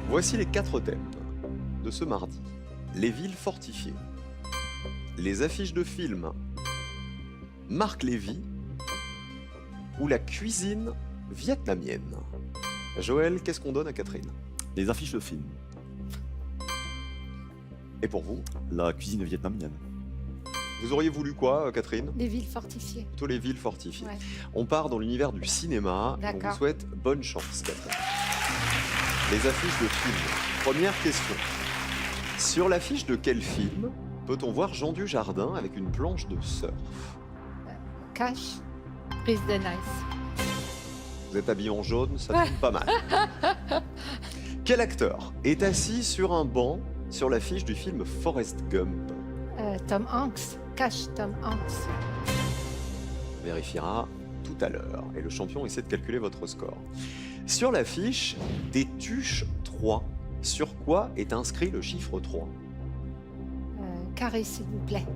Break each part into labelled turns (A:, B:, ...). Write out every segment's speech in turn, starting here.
A: Voici les 4 thèmes de ce mardi. Les villes fortifiées, les affiches de films, Marc Lévy ou la cuisine vietnamienne. Joël, qu'est-ce qu'on donne à Catherine?
B: Les affiches de films.
A: Et pour vous?
B: La cuisine vietnamienne.
A: Vous auriez voulu quoi, Catherine?
C: Les villes fortifiées.
A: Plutôt les villes fortifiées.
C: Ouais.
A: On part dans l'univers du cinéma. On
C: D'accord.
A: vous souhaite bonne chance, Catherine. Les affiches de films. Première question. Sur l'affiche de quel film peut-on voir Jean Dujardin avec une planche de surf?
C: Cash, prise de nice.
A: Vous êtes habillé en jaune, ça tombe pas mal. Quel acteur est assis sur un banc sur l'affiche du film Forrest Gump?
C: Tom Hanks. Cash, Tom Hanks.
A: On vérifiera tout à l'heure. Et le champion essaie de calculer votre score. Sur l'affiche des Tuches 3, sur quoi est inscrit le chiffre 3?
C: Carré, s'il vous plaît.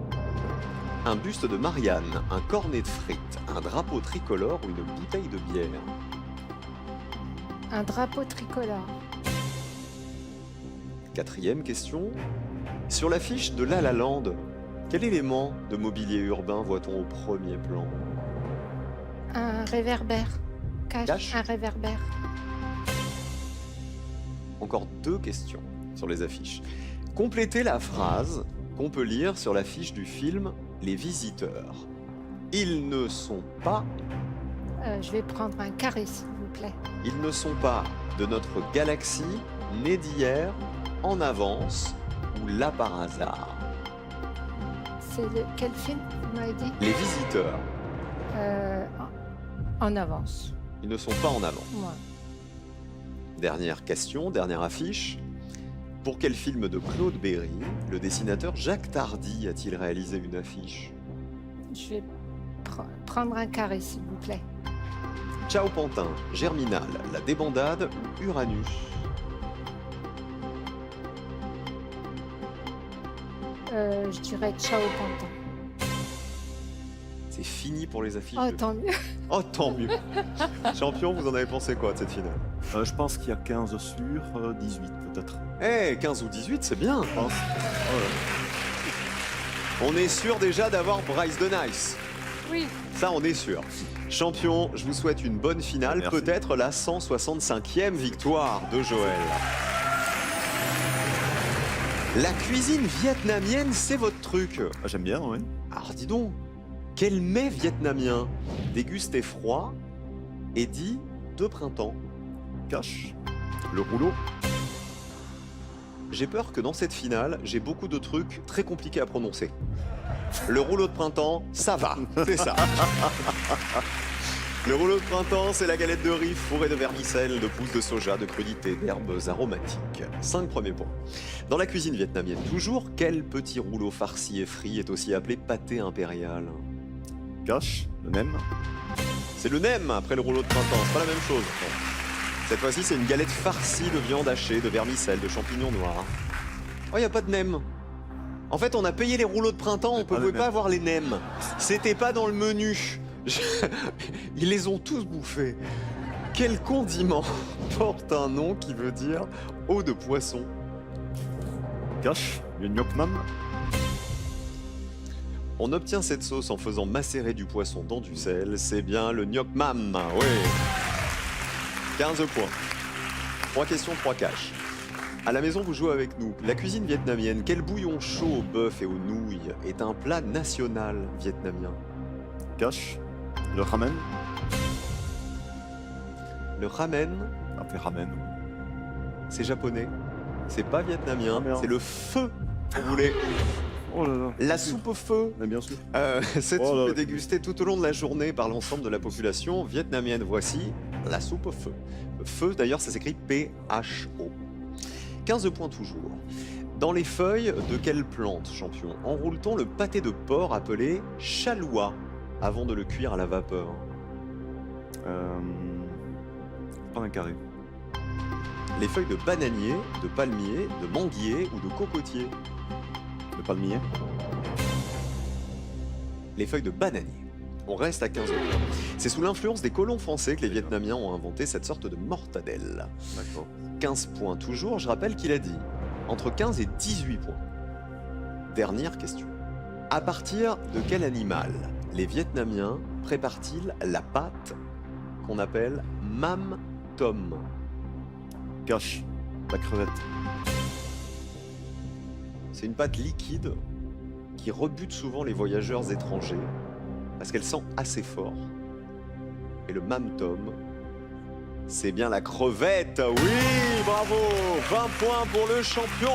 A: Un buste de Marianne, un cornet de frites, un drapeau tricolore ou une bouteille de bière?
C: Un drapeau tricolore.
A: 4e question. Sur l'affiche de La La Land, quel élément de mobilier urbain voit-on au premier plan?
C: Un réverbère.
A: Cash.
C: Un réverbère.
A: Encore 2 questions sur les affiches. Complétez la phrase qu'on peut lire sur l'affiche du film Les Visiteurs. Ils ne sont pas,
C: Je vais prendre un carré, s'il vous plaît.
A: ils ne sont pas de notre galaxie, nés d'hier, en avance ou là par hasard.
C: C'est quel film, vous m'avez dit?
A: Les Visiteurs,
C: En avance.
A: ils ne sont pas en avance.
C: Moi.
A: Dernière question, dernière affiche. Pour quel film de Claude Berry, le dessinateur Jacques Tardy a-t-il réalisé une affiche?
C: Je vais prendre un carré, s'il vous plaît.
A: Ciao Pantin, Germinal, La Débandade ou Uranus?
C: Je dirais Ciao Pantin.
A: C'est fini pour les affiches.
C: Oh, tant mieux.
A: Oh, tant mieux. Champion, vous en avez pensé quoi de cette finale?
B: Je pense qu'il y a 15 sur 18 peut-être.
A: Eh, 15 ou 18, c'est bien.
B: Je pense.
A: On est sûr déjà d'avoir Bryce de Nice.
C: Oui.
A: Ça, on est sûr. Champion, je vous souhaite une bonne finale,
B: Merci.
A: peut-être la 165e victoire de Joël. La cuisine vietnamienne, c'est votre truc.
B: J'aime bien, oui.
A: Alors dis donc, quel mets vietnamien dégusté froid et dit de printemps?
B: Cash. Le rouleau.
A: J'ai peur que dans cette finale, j'ai beaucoup de trucs très compliqués à prononcer. Le rouleau de printemps, ça va, c'est ça. Le rouleau de printemps, c'est la galette de riz fourrée de vermicelle, de pousses de soja, de crudités, d'herbes aromatiques. 5 premiers points. Dans la cuisine vietnamienne toujours, quel petit rouleau farci et frit est aussi appelé pâté impérial?
B: Cash. Le nem.
A: C'est le nem après le rouleau de printemps, c'est pas la même chose. Cette fois-ci, c'est une galette farcie de viande hachée, de vermicelle, de champignons noirs. Oh, il n'y a pas de nem. En fait, on a payé les rouleaux de printemps, on ne
B: pas
A: pouvait
B: de
A: pas
B: nem.
A: avoir les nems. C'était pas dans le menu. Ils les ont tous bouffés. Quel condiment porte un nom qui veut dire eau de poisson?
B: Cash. Le gnoc nam.
A: On obtient cette sauce en faisant macérer du poisson dans du sel. C'est bien le gnoc mam. Oui. 15 points. 3 questions, 3 cash. À la maison, vous jouez avec nous. La cuisine vietnamienne, quel bouillon chaud au bœuf et aux nouilles est un plat national vietnamien?
B: Cash. Le ramen.
A: Le ramen,
B: Après ramen.
A: c'est japonais. C'est pas vietnamien,
B: Ah, merde.
A: c'est le feu. Vous voulez
B: Oh là là.
A: la soupe au feu?
B: Mais bien sûr.
A: Cette
B: Oh
A: soupe
B: là.
A: est dégustée tout au long de la journée par l'ensemble de la population vietnamienne. Voici la soupe au feu. Feu, d'ailleurs, ça s'écrit P-H-O. 15 points toujours. Dans les feuilles de quelle plante, champion, enroule-t-on le pâté de porc appelé chaloua avant de le cuire à la vapeur?
B: Pas un carré.
A: Les feuilles de bananier, de palmier, de manguier ou de cocotier?
B: Le palmier.
A: Les feuilles de bananier. On reste à 15 points. C'est sous l'influence des colons français que les Vietnamiens ont inventé cette sorte de mortadelle.
B: D'accord.
A: 15 points toujours, je rappelle qu'il a dit entre 15 et 18 points. Dernière question. À partir de quel animal les Vietnamiens préparent-ils la pâte qu'on appelle mam tom?
B: Cache. La crevette.
A: C'est une pâte liquide qui rebute souvent les voyageurs étrangers parce qu'elle sent assez fort. Et le mam tom, c'est bien la crevette. Oui, bravo, 20 points pour le champion.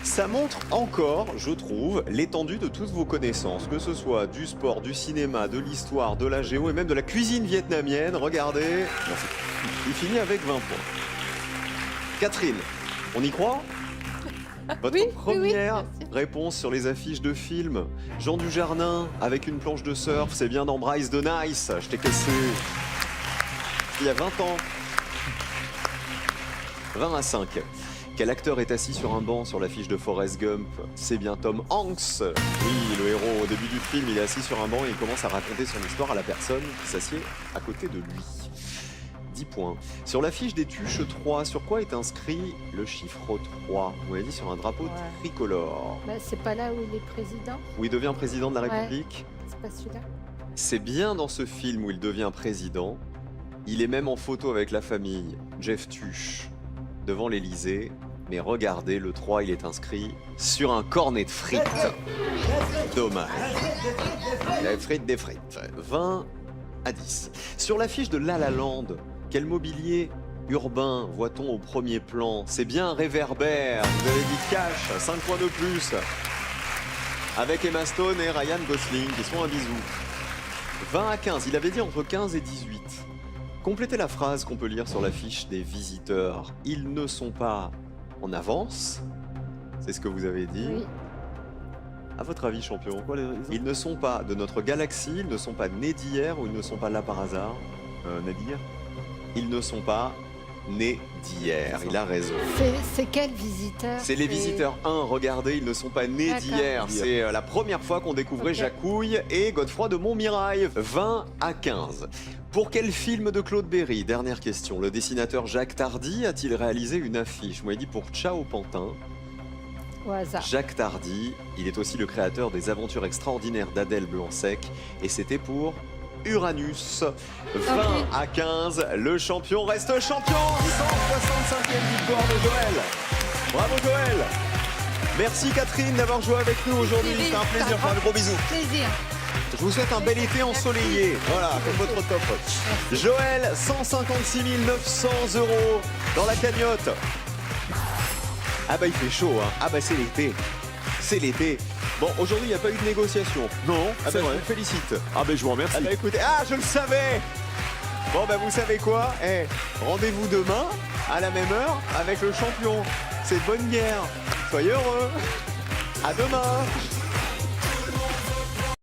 A: Ça montre encore, je trouve, l'étendue de toutes vos connaissances, que ce soit du sport, du cinéma, de l'histoire, de la géo et même de la cuisine vietnamienne. Regardez, il finit avec 20 points. Catherine, on y croit? Votre
C: Oui,
A: première
C: bien sûr.
A: réponse sur les affiches de films. Jean Dujardin avec une planche de surf, c'est bien dans Bryce de Nice. Je t'ai cassé il y a 20 ans. 20 à 5. Quel acteur est assis sur un banc sur l'affiche de Forrest Gump? C'est bien Tom Hanks. Oui, le héros, au début du film, il est assis sur un banc et il commence à raconter son histoire à la personne qui s'assied à côté de lui. 10 points. Sur l'affiche des Tuches 3, sur quoi est inscrit le chiffre 3? Vous m'avez dit sur un drapeau
C: Ouais.
A: tricolore.
C: Bah, c'est pas là où il est président?
A: Où il devient président de la
C: Ouais.
A: République.
C: C'est pas celui-là?
A: C'est bien dans ce film où il devient président. Il est même en photo avec la famille, Jeff Tuche, devant l'Élysée. Mais regardez, le 3, il est inscrit sur un cornet de frites. Dommage. La frite des frites. 20 à 10. Sur l'affiche de La La Land, quel mobilier urbain voit-on au premier plan? C'est bien Réverbère. Vous avez dit cash, 5 points de plus. Avec Emma Stone et Ryan Gosling qui se font un bisou. 20 à 15. Il avait dit entre 15 et 18. Complétez la phrase qu'on peut lire sur l'affiche des visiteurs. Ils ne sont pas en avance. C'est ce que vous avez dit.
C: Oui.
A: À votre avis, champion?
B: Quoi les
A: Ils ne sont pas de notre galaxie, ils ne sont pas nés d'hier ou ils ne sont pas là par hasard.
B: Nadir?
A: Ils ne sont pas nés d'hier. Il a raison.
C: C'est quel visiteur?
A: C'est les visiteurs 1, regardez, ils ne sont pas nés
C: D'accord.
A: d'hier. C'est la première fois qu'on découvrait
C: Ok.
A: Jacouille et Godefroy de Montmirail. 20 à 15. Pour quel film de Claude Berry? Dernière question. Le dessinateur Jacques Tardy a-t-il réalisé une affiche? Moi, il dit pour Ciao Pantin.
C: Au hasard.
A: Jacques Tardy, il est aussi le créateur des aventures extraordinaires d'Adèle Blanc-Sec et c'était pour Uranus. 20
C: Ok.
A: à 15, le champion reste champion. 165e victoire de Joël. Bravo Joël. Merci Catherine d'avoir joué avec nous aujourd'hui.
C: Merci,
A: C'était un plaisir.
C: Vincent.
A: Un gros bisou.
C: Plaisir.
A: Je vous souhaite un bel été ensoleillé. Voilà, comme votre top. Joël, 156 900 € dans la cagnotte. Ah bah il fait chaud, hein. Ah bah c'est l'été. C'est l'été. Bon, aujourd'hui, il n'y a pas eu de négociation.
B: Non,
A: Ah
B: c'est
A: bah, je
B: vrai.
A: vous félicite.
B: Ah ben je vous remercie.
A: Ah bah écoutez, ah je le savais. Bon bah vous savez quoi? Rendez-vous demain à la même heure avec le champion. C'est bonne guerre. Soyez heureux. À demain.